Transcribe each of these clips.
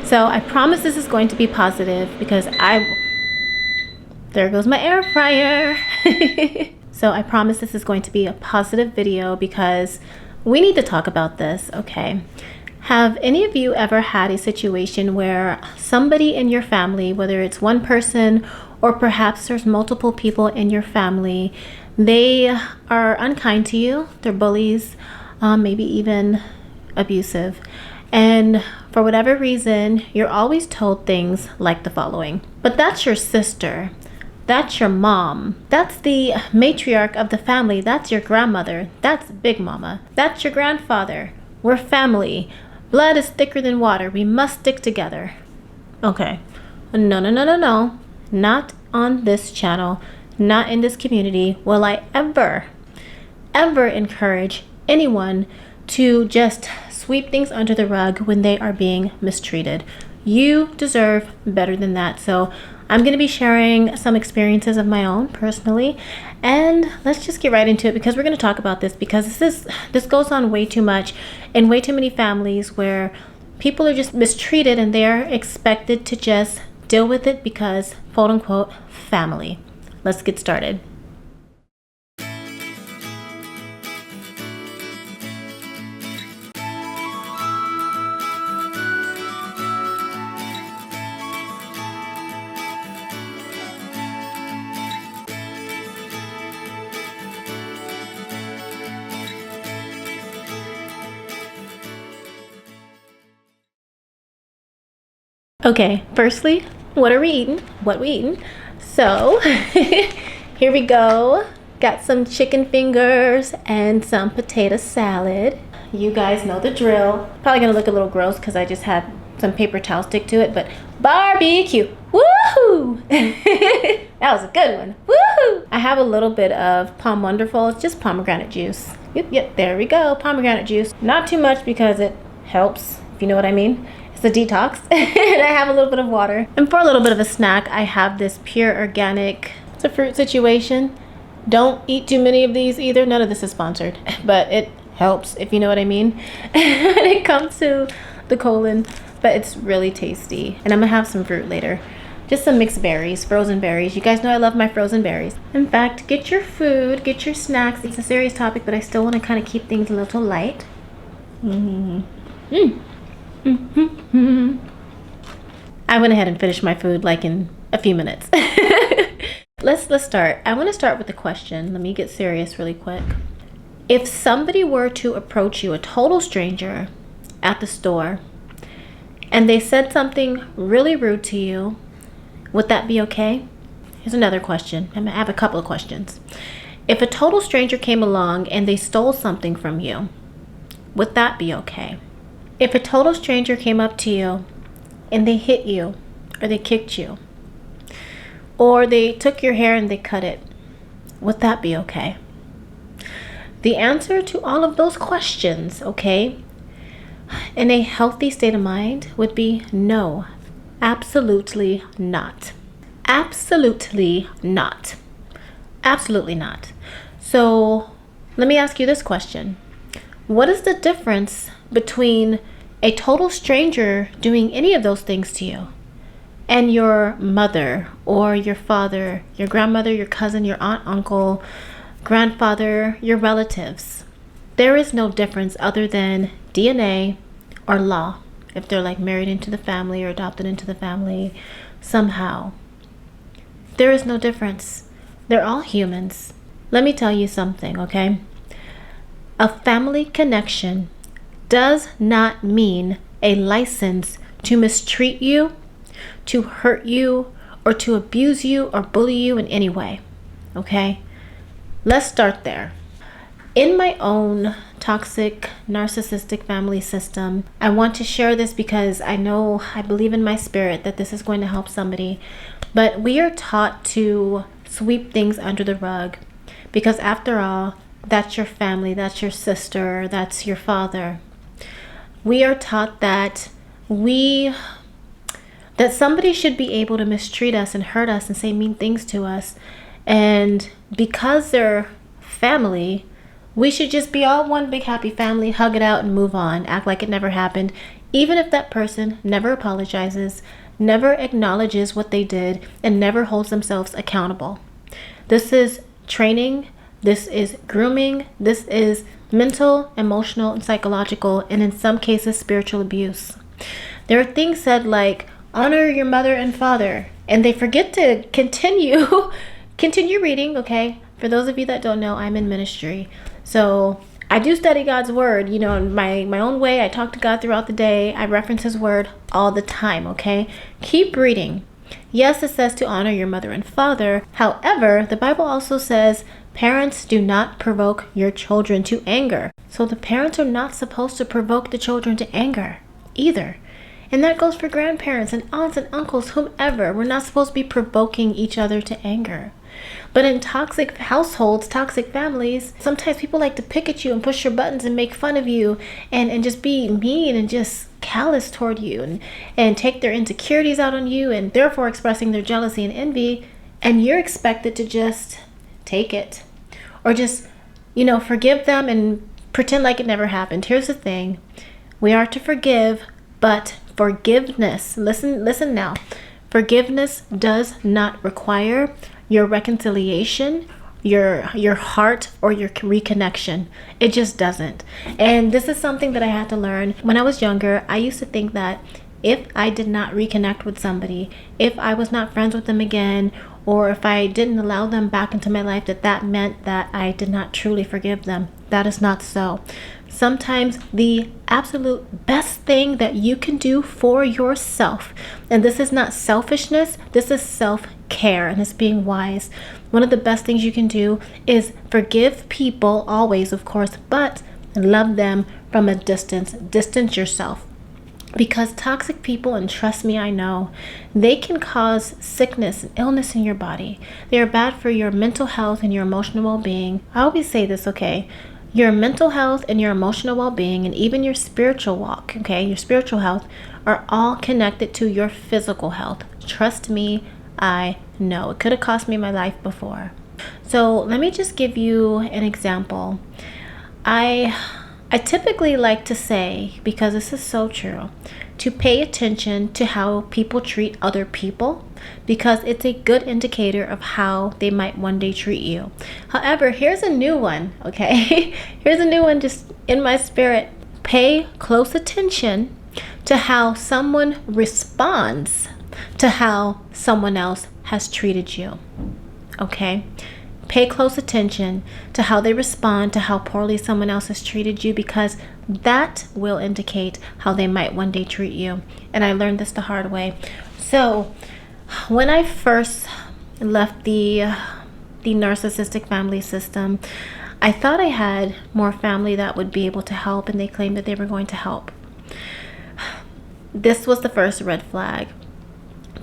So I promise this is going to be positive because there goes my air fryer. So I promise this is going to be a positive video because we need to talk about this, okay? Have any of you ever had a situation where somebody in your family, whether it's one person or perhaps there's multiple people in your family, they are unkind to you, they're bullies, maybe even abusive, and for whatever reason, you're always told things like the following: but that's your sister, that's your mom, that's the matriarch of the family, that's your grandmother, that's Big Mama, that's your grandfather, we're family, blood is thicker than water, we must stick together. Okay, no, not on this channel, not in this community will I ever encourage anyone to just sweep things under the rug when they are being mistreated. You deserve better than that. So I'm going to be sharing some experiences of my own personally, and let's just get right into it because we're going to talk about this because this goes on way too much in way too many families where people are just mistreated and they're expected to just deal with it because quote unquote family. Let's get started. Okay, firstly, what are we eating? What we eating? So here we go. Got some chicken fingers and some potato salad. You guys know the drill. Probably gonna look a little gross because I just had some paper towel stick to it, but barbecue. Woohoo! That was a good one. Woohoo! I have a little bit of Palm Wonderful. It's just pomegranate juice. Yep, there we go. Pomegranate juice. Not too much because it helps, if you know what I mean. It's a detox. And I have a little bit of water. And for a little bit of a snack, I have this pure organic. It's a fruit situation. Don't eat too many of these either. None of this is sponsored, but it helps, if you know what I mean, when it comes to the colon. But it's really tasty. And I'm gonna have some fruit later. Just some mixed berries, frozen berries. You guys know I love my frozen berries. In fact, get your food, get your snacks. It's a serious topic, but I still want to kind of keep things a little light. I went ahead and finished my food like in a few minutes. Let's start. I want to start with a question. Let me get serious really quick. If somebody were to approach you, a total stranger, at the store, and they said something really rude to you, would that be okay? Here's another question. I have a couple of questions. If a total stranger came along and they stole something from you, would that be okay? If a total stranger came up to you and they hit you or they kicked you or they took your hair and they cut it, would that be okay? The answer to all of those questions, okay, in a healthy state of mind would be no, absolutely not. Absolutely not. Absolutely not. So let me ask you this question. What is the difference between a total stranger doing any of those things to you and your mother or your father, your grandmother, your cousin, your aunt, uncle, grandfather, your relatives? There is no difference other than DNA or law, if they're like married into the family or adopted into the family somehow. There is no difference. They're all humans. Let me tell you something, okay? A family connection does not mean a license to mistreat you, to hurt you, or to abuse you or bully you in any way, okay? Let's start there. In my own toxic, narcissistic family system, I want to share this because I believe in my spirit that this is going to help somebody, but we are taught to sweep things under the rug because after all, that's your family, that's your sister, that's your father. We are taught that somebody should be able to mistreat us and hurt us and say mean things to us. And because they're family, we should just be all one big happy family, hug it out and move on, act like it never happened, even if that person never apologizes, never acknowledges what they did, and never holds themselves accountable. This is training, this is grooming, this is mental, emotional, and psychological, and in some cases, spiritual abuse. There are things said like, honor your mother and father, and they forget to continue reading, okay? For those of you that don't know, I'm in ministry. So I do study God's word, in my own way. I talk to God throughout the day. I reference his word all the time, okay? Keep reading. Yes, it says to honor your mother and father. However, the Bible also says parents do not provoke your children to anger. So the parents are not supposed to provoke the children to anger either. And that goes for grandparents and aunts and uncles, whomever. We're not supposed to be provoking each other to anger. But in toxic households, toxic families, sometimes people like to pick at you and push your buttons and make fun of you and just be mean and just callous toward you and take their insecurities out on you, and therefore expressing their jealousy and envy. And you're expected to just take it or just, forgive them and pretend like it never happened. Here's the thing. We are to forgive, but forgiveness, listen now. Forgiveness does not require your reconciliation, your heart, or your reconnection. It just doesn't. And this is something that I had to learn. When I was younger, I used to think that if I did not reconnect with somebody, if I was not friends with them again, or if I didn't allow them back into my life, that meant that I did not truly forgive them. That is not so. Sometimes the absolute best thing that you can do for yourself, and this is not selfishness, this is self-care, and it's being wise. One of the best things you can do is forgive people always, of course, but love them from a distance. Distance yourself. Because toxic people, and trust me, I know, they can cause sickness and illness in your body. They are bad for your mental health and your emotional well-being. I always say this, okay? Your mental health and your emotional well-being and even your spiritual walk, okay? Your spiritual health are all connected to your physical health. Trust me, I know. It could have cost me my life before. So let me just give you an example. I typically like to say, because this is so true, to pay attention to how people treat other people, because it's a good indicator of how they might one day treat you. However, here's a new one, okay? Here's a new one just in my spirit. Pay close attention to how someone responds to how someone else has treated you, okay? Pay close attention to how they respond to how poorly someone else has treated you, because that will indicate how they might one day treat you. And I learned this the hard way. So when I first left the narcissistic family system, I thought I had more family that would be able to help, and they claimed that they were going to help. This was the first red flag.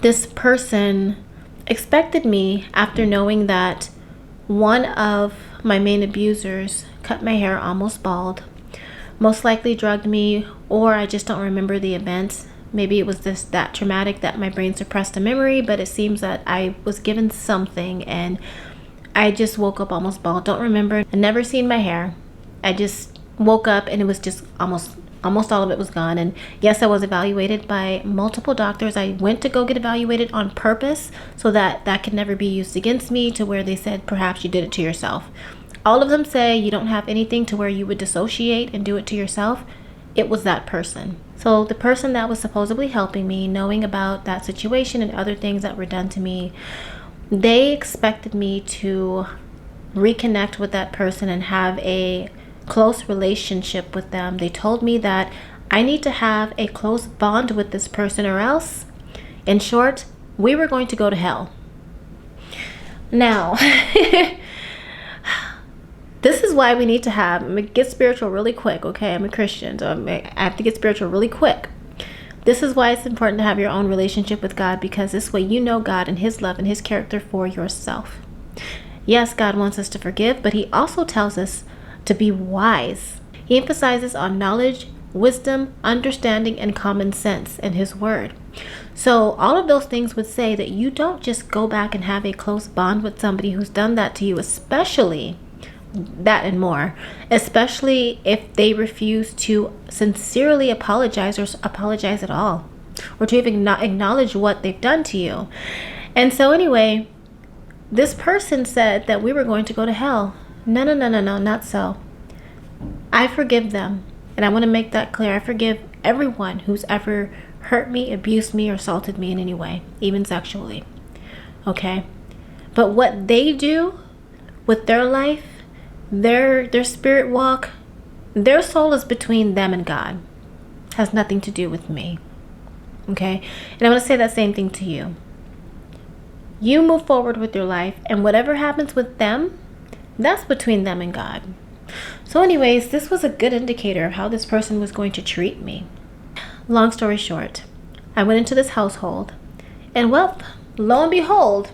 This person expected me, after knowing that one of my main abusers cut my hair almost bald, most likely drugged me, or I just don't remember the events. Maybe it was that traumatic that my brain suppressed a memory, but it seems that I was given something and I just woke up almost bald. Don't remember. I never seen my hair. I just woke up and it was just almost all of it was gone. And yes, I was evaluated by multiple doctors. I went to go get evaluated on purpose so that could never be used against me, to where they said perhaps you did it to yourself. All of them say you don't have anything to where you would dissociate and do it to yourself. It was that person. So the person that was supposedly helping me, knowing about that situation and other things that were done to me, they expected me to reconnect with that person and have a close relationship with them. They told me that I need to have a close bond with this person, or else, in short, we were going to go to hell. Now, this is why we need to have, I'm going to get spiritual really quick, okay? I'm a Christian, so I have to get spiritual really quick. This is why it's important to have your own relationship with God, because this way you know God and his love and his character for yourself. Yes, God wants us to forgive, but he also tells us to be wise. He emphasizes on knowledge, wisdom, understanding, and common sense in his word. So all of those things would say that you don't just go back and have a close bond with somebody who's done that to you, especially that and more, especially if they refuse to sincerely apologize or apologize at all, or to even acknowledge what they've done to you. And so anyway, this person said that we were going to go to hell. No, not so. I forgive them. And I want to make that clear. I forgive everyone who's ever hurt me, abused me, or assaulted me in any way, even sexually. Okay? But what they do with their life, their spirit walk, their soul is between them and God. It has nothing to do with me. Okay? And I want to say that same thing to you. You move forward with your life, and whatever happens with them, that's between them and God. So anyways, this was a good indicator of how this person was going to treat me. Long story short, I went into this household, and well, lo and behold,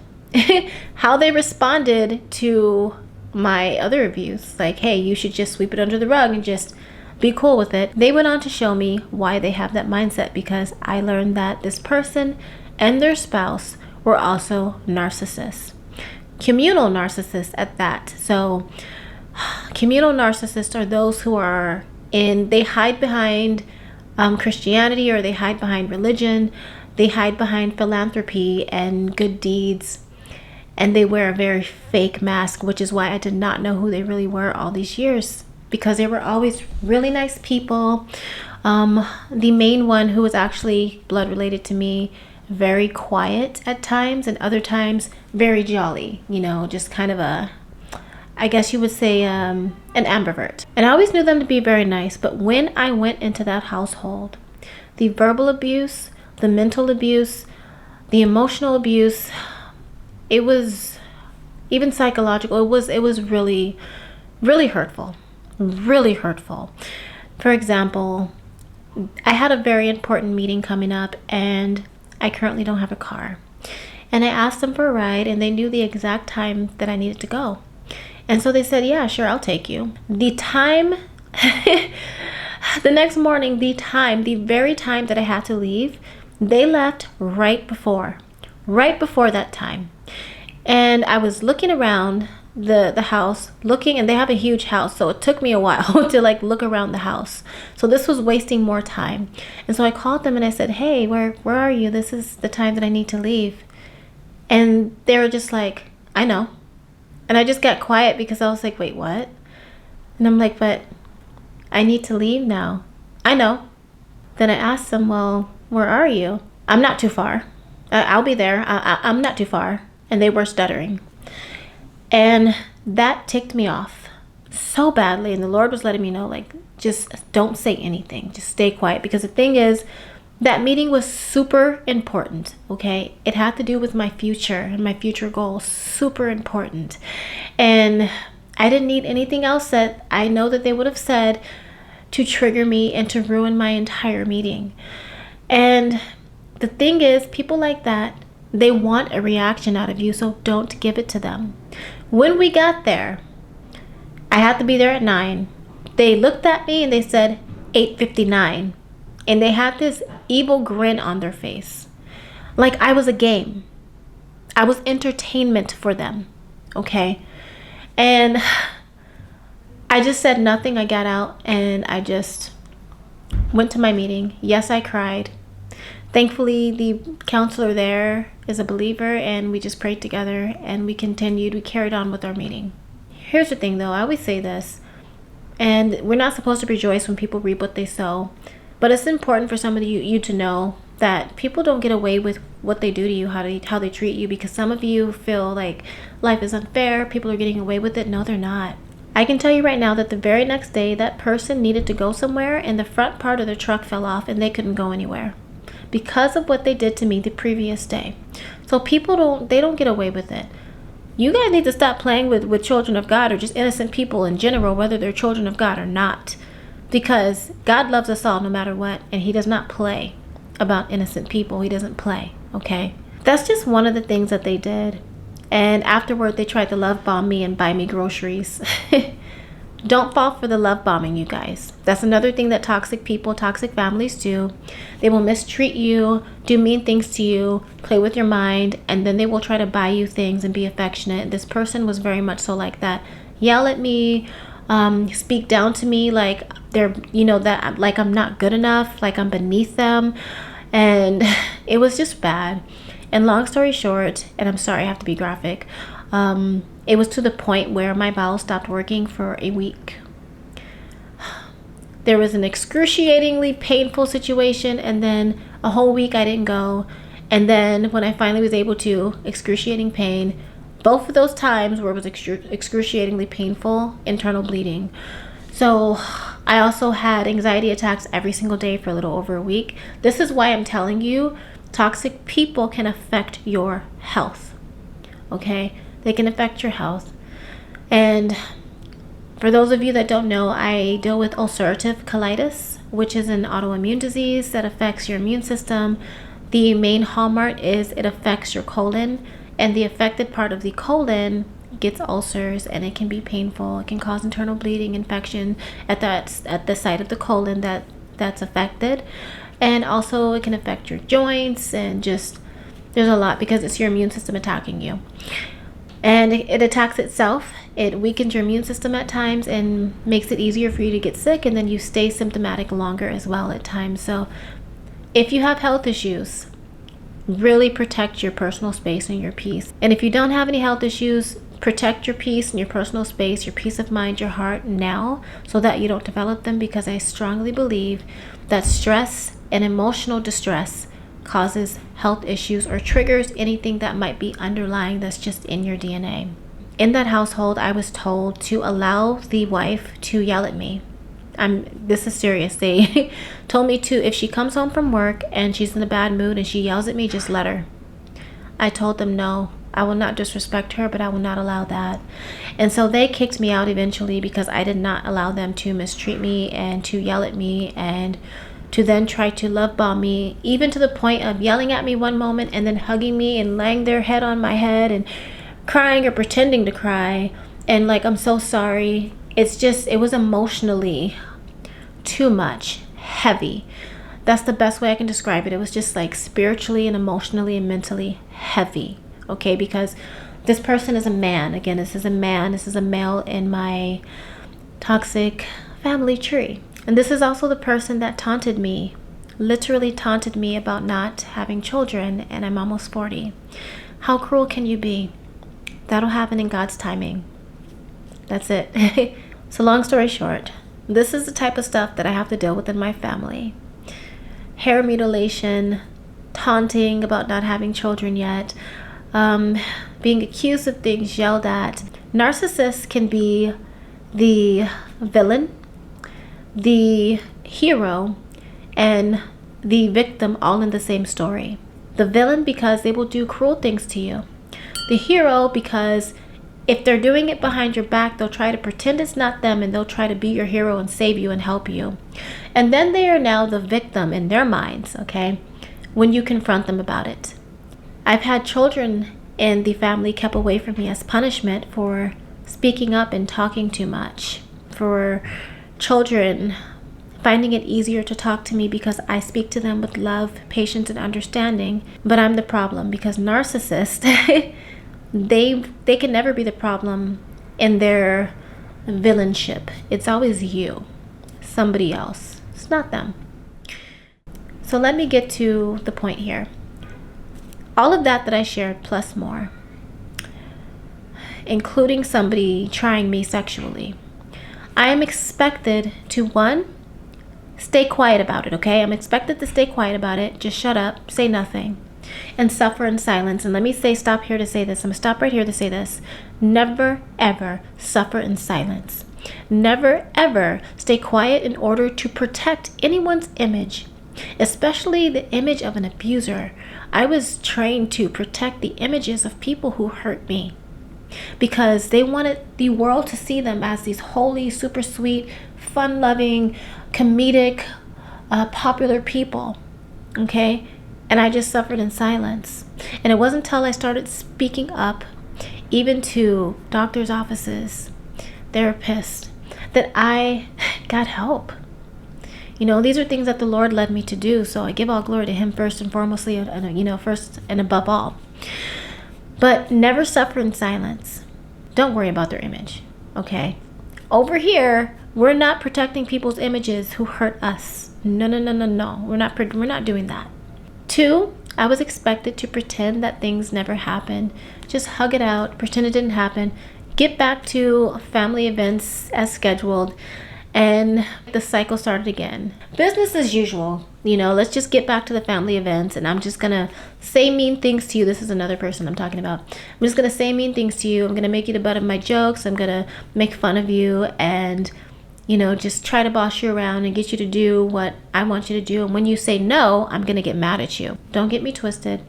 how they responded to my other abuse, like, hey, you should just sweep it under the rug and just be cool with it. They went on to show me why they have that mindset, because I learned that this person and their spouse were also narcissists. Communal narcissists at that. So communal narcissists are those who are they hide behind Christianity, or they hide behind religion. They hide behind philanthropy and good deeds. And they wear a very fake mask, which is why I did not know who they really were all these years, because they were always really nice people. The main one, who was actually blood related to me, very quiet at times, and other times very jolly, just kind of I guess you would say an ambivert. And I always knew them to be very nice, but when I went into that household, the verbal abuse, the mental abuse, the emotional abuse, it was even psychological. It was really, really hurtful. Really hurtful. For example, I had a very important meeting coming up, and I currently don't have a car. And I asked them for a ride, and they knew the exact time that I needed to go. And so they said, yeah, sure, I'll take you. The time, the next morning, the very time that I had to leave, they left right before that time. And I was looking around the house, and they have a huge house, so it took me a while to look around the house. So this was wasting more time. And so I called them and I said, hey, where are you? This is the time that I need to leave. And they were just like, I know. And I just got quiet because I was like, wait, what? And I'm like, but I need to leave now. I know. Then I asked them, well, where are you? I'm not too far. I'll be there. I'm not too far. And they were stuttering. And that ticked me off so badly. And the Lord was letting me know, just don't say anything. Just stay quiet. Because the thing is, that meeting was super important, okay? It had to do with my future and my future goals. Super important. And I didn't need anything else that I know that they would have said to trigger me and to ruin my entire meeting. And the thing is, people like that, they want a reaction out of you, so don't give it to them. When we got there, I had to be there at 9. They looked at me and they said 8:59. And they had this evil grin on their face. Like I was a game. I was entertainment for them. Okay? And I just said nothing. I got out and I just went to my meeting. Yes, I cried. Thankfully, the counselor there is a believer, and we just prayed together and we carried on with our meeting. Here's the thing though, I always say this, and we're not supposed to rejoice when people reap what they sow, but it's important for some of you to know that people don't get away with what they do to you, how they treat you, because some of you feel like life is unfair, people are getting away with it. No, they're not. I can tell you right now that the very next day, that person needed to go somewhere and the front part of their truck fell off and they couldn't go anywhere because of what they did to me the previous day. So people don't get away with it. You guys need to stop playing with children of God, or just innocent people in general, whether they're children of God or not, because God loves us all no matter what, and he does not play about innocent people. He doesn't play, okay? That's just one of the things that they did. And afterward, they tried to love bomb me and buy me groceries. Don't fall for the love bombing, you guys. That's another thing that toxic people, toxic families do. They will mistreat you, do mean things to you, play with your mind, and then they will try to buy you things and be affectionate. This person was very much so like that. yell at me, speak down to me like they're, that like I'm not good enough, like I'm beneath them. And it was just bad. And long story short, and I'm sorry I have to be graphic, it was to the point where my bowel stopped working for a week. There was an excruciatingly painful situation, and then a whole week I didn't go. And then when I finally was able to, excruciating pain. Both of those times where it was excruciatingly painful, internal bleeding. So I also had anxiety attacks every single day for a little over a week. This is why I'm telling you, toxic people can affect your health. Okay? They can affect your health. And for those of you that don't know, I deal with ulcerative colitis, which is an autoimmune disease that affects your immune system. The main hallmark is it affects your colon, and the affected part of the colon gets ulcers, and it can be painful. It can cause internal bleeding, infection at the site of the colon that's affected. And also it can affect your joints, and just there's a lot because it's your immune system attacking you. And it attacks itself. It weakens your immune system at times and makes it easier for you to get sick, and then you stay symptomatic longer as well at times. So if you have health issues, really protect your personal space and your peace. And if you don't have any health issues, protect your peace and your personal space, your peace of mind, your heart now, so that you don't develop them, because I strongly believe that stress and emotional distress causes health issues or triggers anything that might be underlying that's just in your DNA. In that household, I was told to allow the wife to yell at me. This is serious. They told me to, if she comes home from work and she's in a bad mood and she yells at me, just let her. I told them no, I will not disrespect her, but I will not allow that. And so they kicked me out eventually because I did not allow them to mistreat me and to yell at me and to then try to love bomb me, even to the point of yelling at me one moment and then hugging me and laying their head on my head and crying or pretending to cry and like, I'm so sorry. It was emotionally too much, heavy. That's the best way I can describe it. It was just like spiritually and emotionally and mentally heavy. Okay, because this person is a man. Again, this is a man. This is a male in my toxic family tree. And this is also the person that taunted me, literally taunted me about not having children, and I'm almost 40. How cruel can you be? That'll happen in God's timing. That's it. So long story short, this is the type of stuff that I have to deal with in my family. Hair mutilation, taunting about not having children yet, being accused of things, yelled at. Narcissists can be the villain, the hero, and the victim all in the same story. The villain because they will do cruel things to you. The hero because if they're doing it behind your back, they'll try to pretend it's not them, and they'll try to be your hero and save you and help you. And then they are now the victim in their minds, okay, when you confront them about it. I've had children in the family kept away from me as punishment for speaking up and talking too much. For children finding it easier to talk to me because I speak to them with love, patience, and understanding. But I'm the problem because narcissists, they can never be the problem in their villainship. It's always you, somebody else. It's not them. So let me get to the point here. All of that I shared plus more, including somebody trying me sexually, I am expected to, one, stay quiet about it, okay? I'm expected to stay quiet about it. Just shut up, say nothing, and suffer in silence. And let me stop here to say this. I'm gonna stop right here to say this. Never, ever suffer in silence. Never, ever stay quiet in order to protect anyone's image, especially the image of an abuser. I was trained to protect the images of people who hurt me because they wanted the world to see them as these holy, super sweet, fun-loving, comedic, popular people, okay? And I just suffered in silence. And it wasn't until I started speaking up, even to doctors' offices, therapists, that I got help. You know, these are things that the Lord led me to do, so I give all glory to Him first and foremostly, and first and above all. But never suffer in silence. Don't worry about their image. okay? Over here, we're not protecting people's images who hurt us. No, no, no, no, no. We're not doing that. 2, I was expected to pretend that things never happened. Just hug it out, pretend it didn't happen, get back to family events as scheduled, and the cycle started again. Business as usual. Let's just get back to the family events, and I'm just gonna say mean things to you. This is another person I'm talking about. I'm just gonna say mean things to you. I'm gonna make you the butt of my jokes. I'm gonna make fun of you and just try to boss you around and get you to do what I want you to do. And when you say no, I'm gonna get mad at you. Don't get me twisted.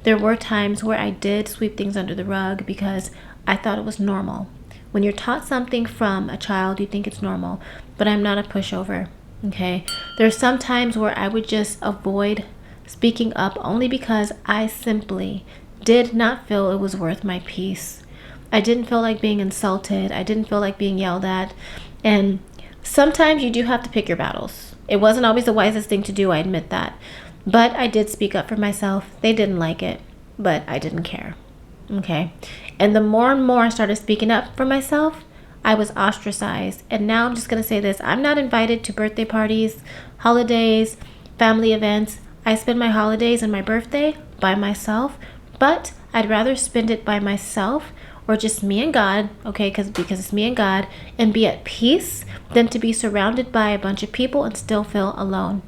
There were times where I did sweep things under the rug because I thought it was normal. When you're taught something from a child, you think it's normal, but I'm not a pushover, okay? There's some times where I would just avoid speaking up only because I simply did not feel it was worth my peace. I didn't feel like being insulted. I didn't feel like being yelled at. And sometimes you do have to pick your battles. It wasn't always the wisest thing to do, I admit that. But I did speak up for myself. They didn't like it, but I didn't care. Okay. And the more and more I started speaking up for myself, I was ostracized. And now I'm just going to say this. I'm not invited to birthday parties, holidays, family events. I spend my holidays and my birthday by myself, but I'd rather spend it by myself or just me and God, okay, because it's me and God, and be at peace than to be surrounded by a bunch of people and still feel alone,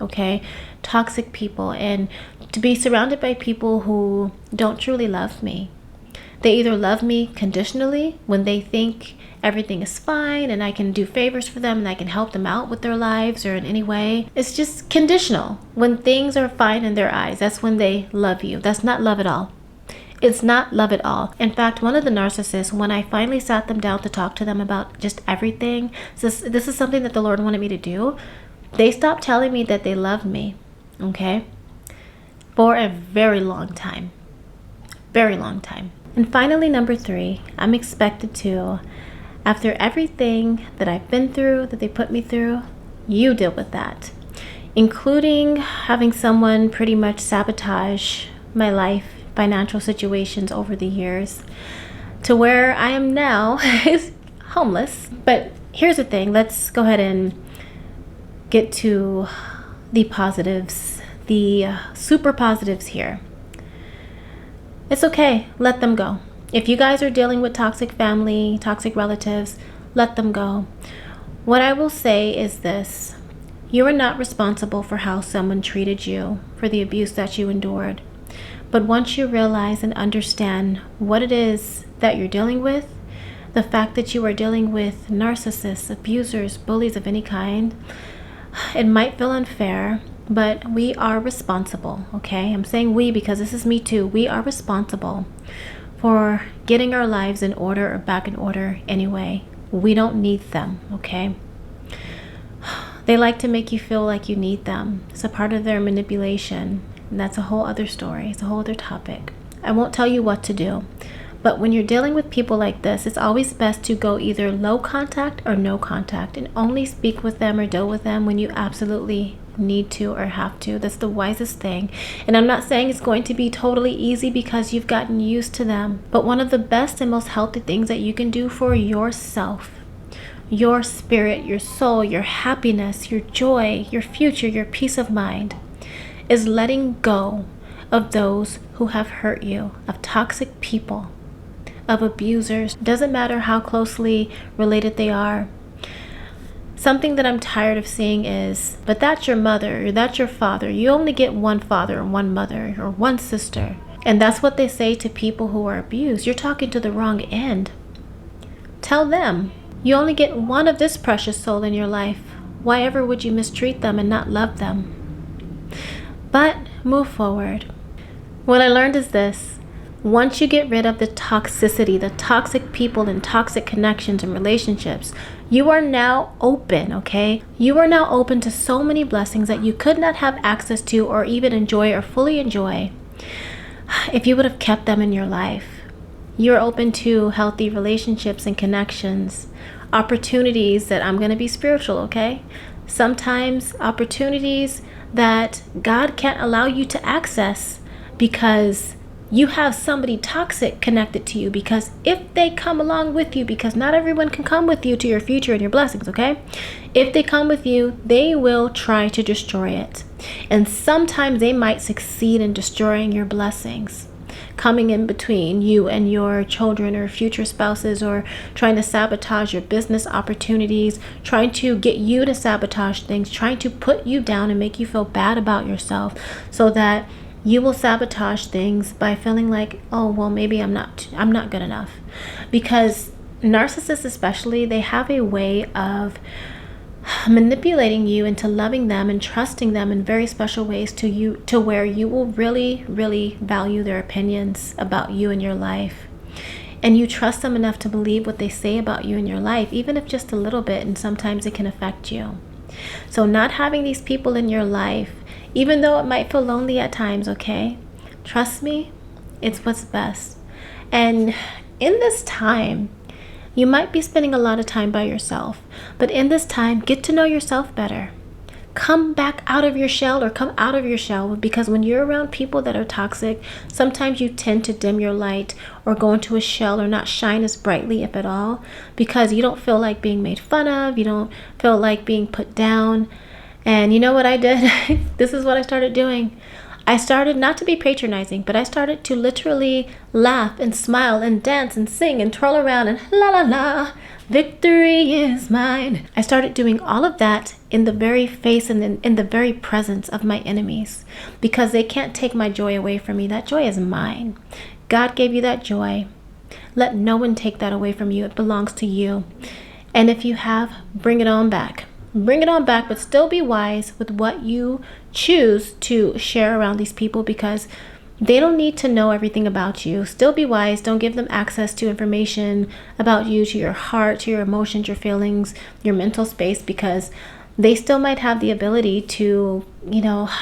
okay? Toxic people, and to be surrounded by people who don't truly love me. They either love me conditionally when they think everything is fine and I can do favors for them and I can help them out with their lives or in any way. It's just conditional. When things are fine in their eyes, that's when they love you. That's not love at all. It's not love at all. In fact, one of the narcissists, when I finally sat them down to talk to them about just everything, this is something that the Lord wanted me to do, they stopped telling me that they loved me, okay? For a very long time. Very long time. And finally, number 3, I'm expected to, after everything that I've been through, that they put me through, you deal with that. Including having someone pretty much sabotage my life, financial situations over the years, to where I am now is homeless. But here's the thing, let's go ahead and get to the positives, the super positives here. It's okay, let them go. If you guys are dealing with toxic family, toxic relatives, let them go. What I will say is this: you are not responsible for how someone treated you, for the abuse that you endured. But once you realize and understand what it is that you're dealing with, the fact that you are dealing with narcissists, abusers, bullies of any kind, it might feel unfair, but we are responsible, okay? I'm saying we because this is me too. We are responsible for getting our lives in order or back in order anyway. We don't need them, okay? They like to make you feel like you need them. It's a part of their manipulation. And that's a whole other story. It's a whole other topic. I won't tell you what to do. But when you're dealing with people like this, it's always best to go either low contact or no contact and only speak with them or deal with them when you absolutely need to or have to. That's the wisest thing. And I'm not saying it's going to be totally easy because you've gotten used to them. But one of the best and most healthy things that you can do for yourself, your spirit, your soul, your happiness, your joy, your future, your peace of mind, is letting go of those who have hurt you, of toxic people, of abusers. Doesn't matter how closely related they are. Something that I'm tired of seeing is, but that's your mother, or that's your father. You only get one father or one mother or one sister. And that's what they say to people who are abused. You're talking to the wrong end. Tell them, you only get one of this precious soul in your life. Why ever would you mistreat them and not love them? But move forward. What I learned is this: once you get rid of the toxicity, the toxic people and toxic connections and relationships, you are now open, okay? You are now open to so many blessings that you could not have access to or even enjoy or fully enjoy if you would have kept them in your life. You're open to healthy relationships and connections, opportunities that, I'm going to be spiritual, okay? Sometimes opportunities that God can't allow you to access because you have somebody toxic connected to you, because if they come along with you, because not everyone can come with you to your future and your blessings, okay? If they come with you, they will try to destroy it. And sometimes they might succeed in destroying your blessings, coming in between you and your children or future spouses, or trying to sabotage your business opportunities, trying to get you to sabotage things, trying to put you down and make you feel bad about yourself, so that you will sabotage things by feeling like, oh, well, maybe I'm not good enough. Because narcissists especially, they have a way of manipulating you into loving them and trusting them in very special ways to where you will really, really value their opinions about you and your life. And you trust them enough to believe what they say about you and your life, even if just a little bit, and sometimes it can affect you. So not having these people in your life, even though it might feel lonely at times, okay? Trust me, it's what's best. And in this time, you might be spending a lot of time by yourself, but in this time, get to know yourself better. Come back out of your shell, or come out of your shell, because when you're around people that are toxic, sometimes you tend to dim your light or go into a shell or not shine as brightly, if at all, because you don't feel like being made fun of, you don't feel like being put down. And you know what I did? This is what I started doing. I started not to be patronizing, but I started to literally laugh and smile and dance and sing and twirl around and la la la, victory is mine. I started doing all of that in the very face and in the very presence of my enemies, because they can't take my joy away from me. That joy is mine. God gave you that joy. Let no one take that away from you. It belongs to you. And if you have, bring it on back. Bring it on back, but still be wise with what you choose to share around these people, because they don't need to know everything about you. Still be wise. Don't give them access to information about you, to your heart, to your emotions, your feelings, your mental space, because they still might have the ability to,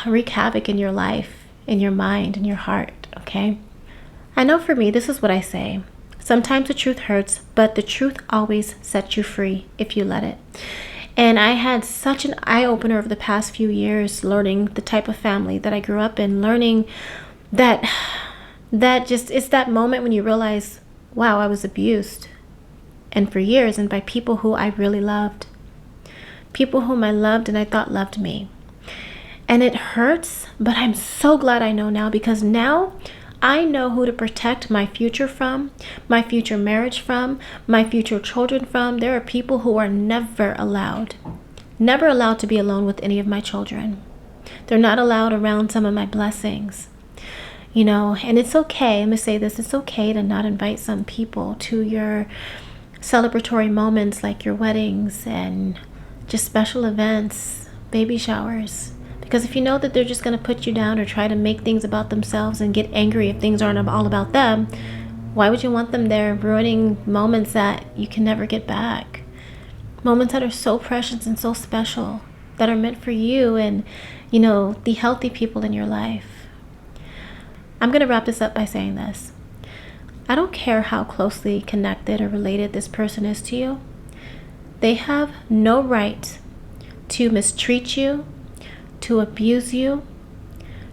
wreak havoc in your life, in your mind, in your heart, okay? I know for me, this is what I say. Sometimes the truth hurts, but the truth always sets you free if you let it. And I had such an eye-opener over the past few years, learning the type of family that I grew up in, learning that just, it's that moment when you realize, wow, I was abused. And for years, and by people who I really loved. People whom I loved and I thought loved me. And it hurts, but I'm so glad I know now, because now I know who to protect my future from, my future marriage from, my future children from. There are people who are never allowed to be alone with any of my children. They're not allowed around some of my blessings, and it's okay. I'm going to say this. It's okay to not invite some people to your celebratory moments, like your weddings and just special events, baby showers. Because if you know that they're just going to put you down or try to make things about themselves and get angry if things aren't all about them, why would you want them there, ruining moments that you can never get back? Moments that are so precious and so special, that are meant for you and, the healthy people in your life. I'm going to wrap this up by saying this. I don't care how closely connected or related this person is to you. They have no right to mistreat you, to abuse you,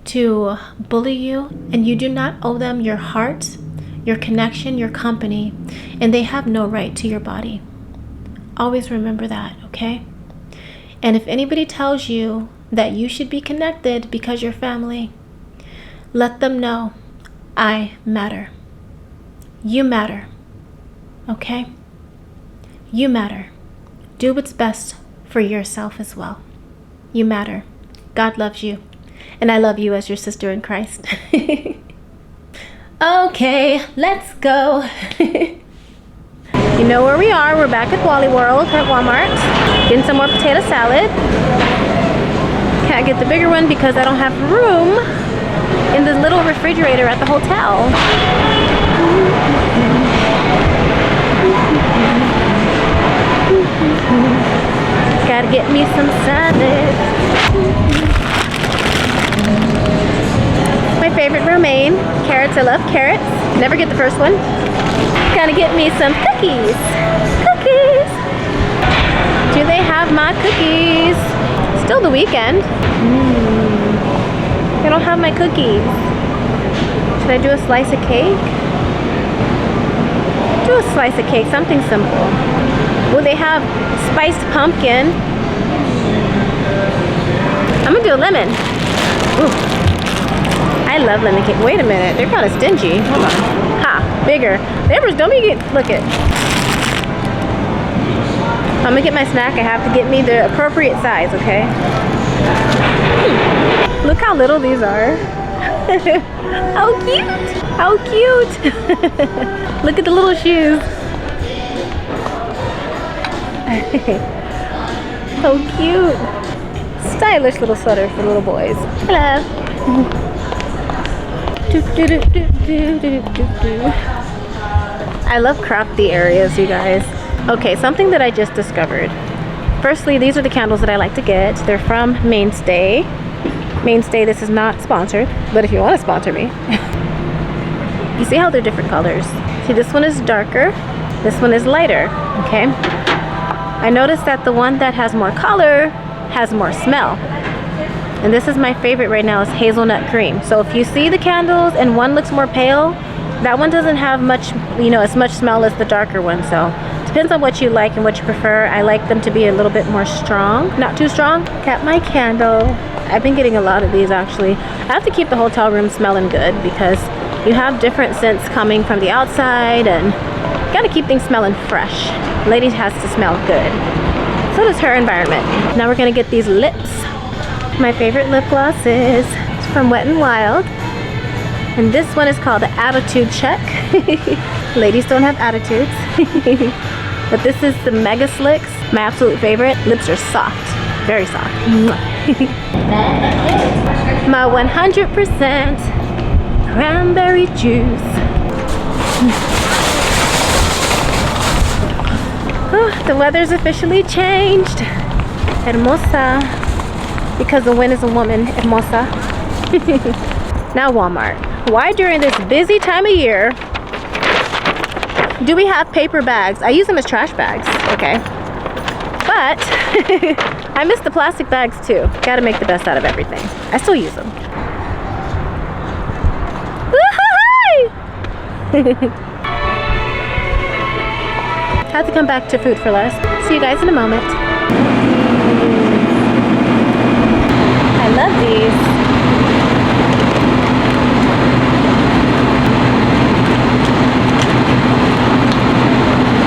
to bully you, and you do not owe them your heart, your connection, your company, and they have no right to your body. Always remember that, okay? And if anybody tells you that you should be connected because you're family, let them know I matter. You matter, okay? You matter. Do what's best for yourself as well. You matter. God loves you, and I love you as your sister in Christ. Okay, let's go. You know where we are. We're back at Wally World at Walmart, getting some more potato salad. Can't get the bigger one because I don't have room in the little refrigerator at the hotel. Gotta get me some salad. My favorite romaine, carrots. I love carrots. Never get the first one. Gotta get me some cookies. Cookies! Do they have my cookies? Still the weekend. They don't have my cookies. Should I do a slice of cake? Do a slice of cake, something simple. Will they have spiced pumpkin? I'm gonna do a lemon. Ooh. I love lemon cake. Wait a minute, they're kind of stingy. Hold on. Ha, bigger. Neighbors, don't be look it. I'm gonna get my snack. I have to get me the appropriate size, okay? Look how little these are. How cute! How cute! Look at the little shoes. So cute. Stylish little sweater for little boys. Hello. I love crafty areas, you guys. Okay, something that I just discovered. Firstly, these are the candles that I like to get. They're from Mainstay. Mainstay, this is not sponsored, but if you want to sponsor me. You see how they're different colors? See, this one is darker, this one is lighter, okay? I noticed that the one that has more color has more smell. And this is my favorite right now, is hazelnut cream. So if you see the candles and one looks more pale, that one doesn't have much, you know, as much smell as the darker one. So depends on what you like and what you prefer. I like them to be a little bit more strong, not too strong. Got my candle. I've been getting a lot of these actually. I have to keep the hotel room smelling good because you have different scents coming from the outside and gotta keep things smelling fresh. Lady has to smell good. So does her environment. Now we're gonna get these lips. My favorite lip gloss is from Wet n Wild. And this one is called the Attitude Check. Ladies don't have attitudes. But this is the Mega Slicks, my absolute favorite. Lips are soft, very soft. My 100% cranberry juice. Oh, the weather's officially changed. Hermosa. Because the wind is a woman, hermosa. Now Walmart. Why during this busy time of year do we have paper bags? I use them as trash bags, okay? But I miss the plastic bags too. Gotta make the best out of everything. I still use them. Had to come back to Food for Less. See you guys in a moment. I love these.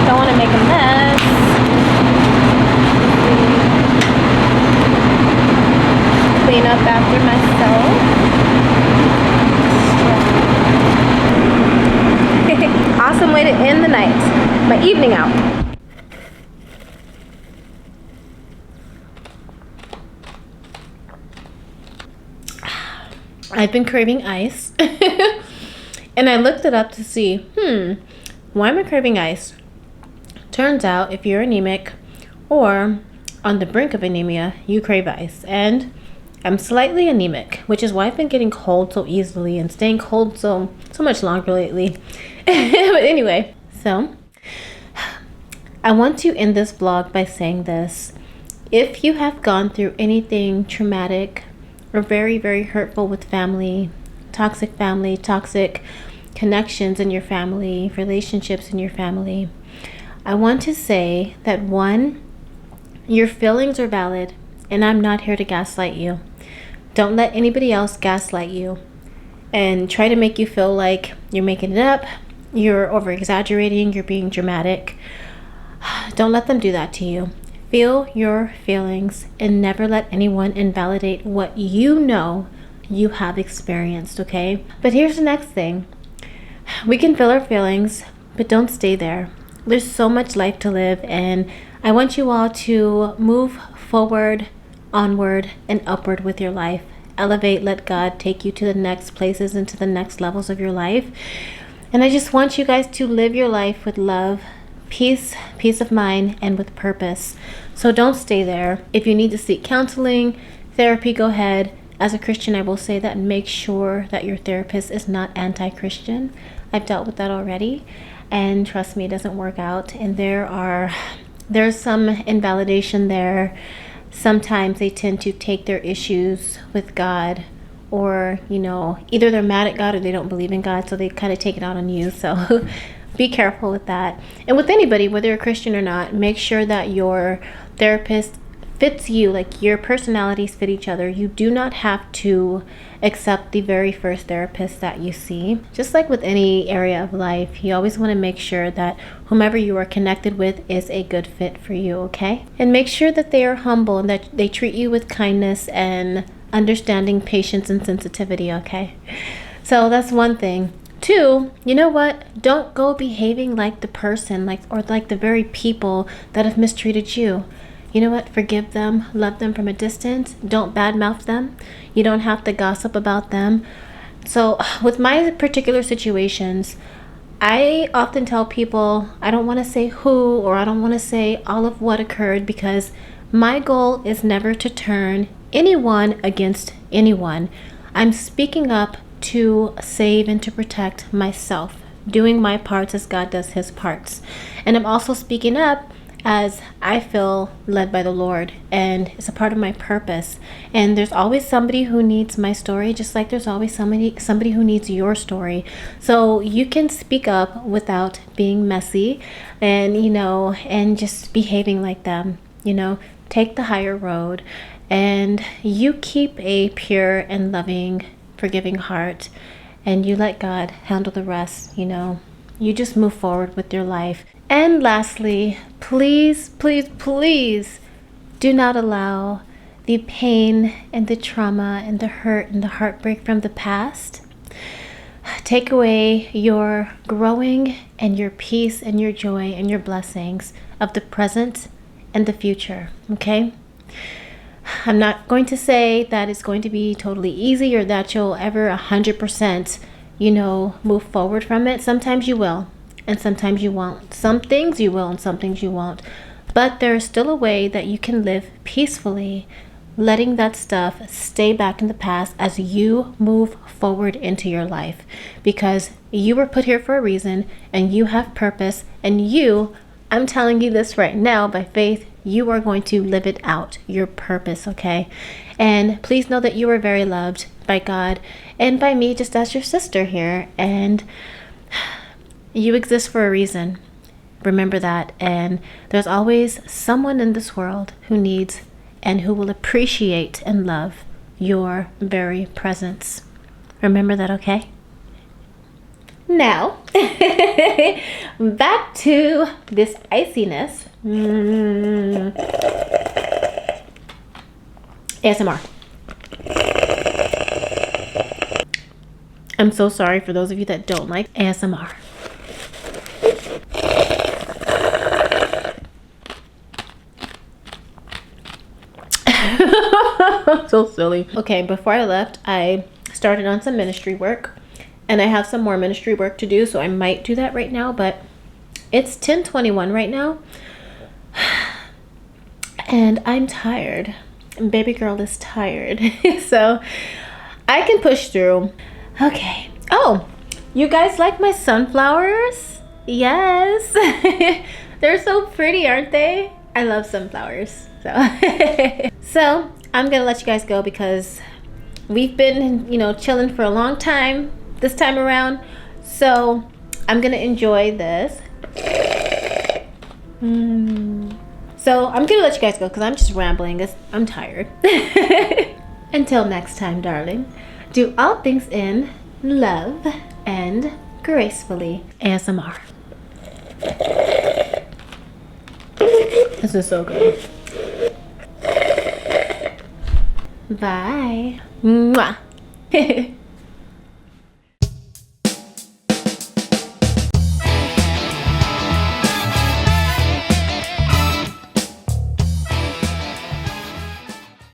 Don't want to make a mess. Clean up after myself. Awesome way to end the night. My evening out. I've been craving ice. And I looked it up to see, why am I craving ice? Turns out if you're anemic or on the brink of anemia, you crave ice. And I'm slightly anemic, which is why I've been getting cold so easily and staying cold so much longer lately. But anyway, so I want to end this vlog by saying this. If you have gone through anything traumatic or very, very hurtful with family, toxic connections in your family, relationships in your family, I want to say that 1, your feelings are valid, and I'm not here to gaslight you. Don't let anybody else gaslight you and try to make you feel like you're making it up, you're over exaggerating, you're being dramatic. Don't let them do that to you. Feel your feelings and never let anyone invalidate what you know you have experienced, okay? But here's the next thing. We can feel our feelings, but don't stay there. There's so much life to live, and I want you all to move forward, onward, and upward with your life. Elevate, let God take you to the next places and to the next levels of your life. And I just want you guys to live your life with love, peace of mind, and with purpose. So don't stay there. If you need to seek counseling, therapy, go ahead. As a Christian, I will say that make sure that your therapist is not anti-Christian. I've dealt with that already, and trust me, it doesn't work out. And there's some invalidation there. Sometimes they tend to take their issues with God or, you know, either they're mad at God or they don't believe in God, so they kind of take it out on you. So be careful with that. And with anybody, whether you're a Christian or not, make sure that your therapist fits you, like your personalities fit each other. You do not have to accept the very first therapist that you see. Just like with any area of life, you always want to make sure that whomever you are connected with is a good fit for you, okay? And make sure that they are humble and that they treat you with kindness and understanding, patience, and sensitivity, okay? So that's one thing. Two, you know what? Don't go behaving like the person, or like the very people that have mistreated you. You know what? Forgive them, love them from a distance. Don't badmouth them. You don't have to gossip about them. So with my particular situations, I often tell people I don't want to say who, or I don't want to say all of what occurred, because my goal is never to turn anyone against anyone. I'm speaking up to save and to protect myself, doing my parts as God does his parts. And I'm also speaking up as I feel led by the Lord, and it's a part of my purpose. And there's always somebody who needs my story, just like there's always somebody who needs your story. So you can speak up without being messy and, you know, and just behaving like them. You know, take the higher road, and you keep a pure and loving, forgiving heart, and you let God handle the rest. You know, you just move forward with your life. And lastly, please, please, please do not allow the pain and the trauma and the hurt and the heartbreak from the past take away your growing and your peace and your joy and your blessings of the present and the future, okay? I'm not going to say that it's going to be totally easy or that you'll ever 100%, you know, move forward from it. Sometimes you will, and sometimes you won't. Some things you will and some things you won't. But there is still a way that you can live peacefully, letting that stuff stay back in the past as you move forward into your life. Because you were put here for a reason, and you have purpose, and I'm telling you this right now by faith, you are going to live it out, your purpose, okay? And please know that you are very loved by God and by me, just as your sister here. And you exist for a reason. Remember that. And there's always someone in this world who needs and who will appreciate and love your very presence. Remember that, okay? Now, back to this iciness. ASMR. I'm so sorry for those of you that don't like ASMR. So silly. Okay, before I left, I started on some ministry work, and I have some more ministry work to do, so I might do that right now, but it's 10:21 right now, and I'm tired. And baby girl is tired. So I can push through. Okay. Oh, you guys like my sunflowers? Yes. They're so pretty, aren't they? I love sunflowers. So I'm gonna let you guys go because we've been, you know, chilling for a long time this time around. So I'm gonna enjoy this. So I'm gonna let you guys go because I'm just rambling. I'm tired. Until next time, darling, do all things in love and gracefully. ASMR. This is so good. Bye. Mwah.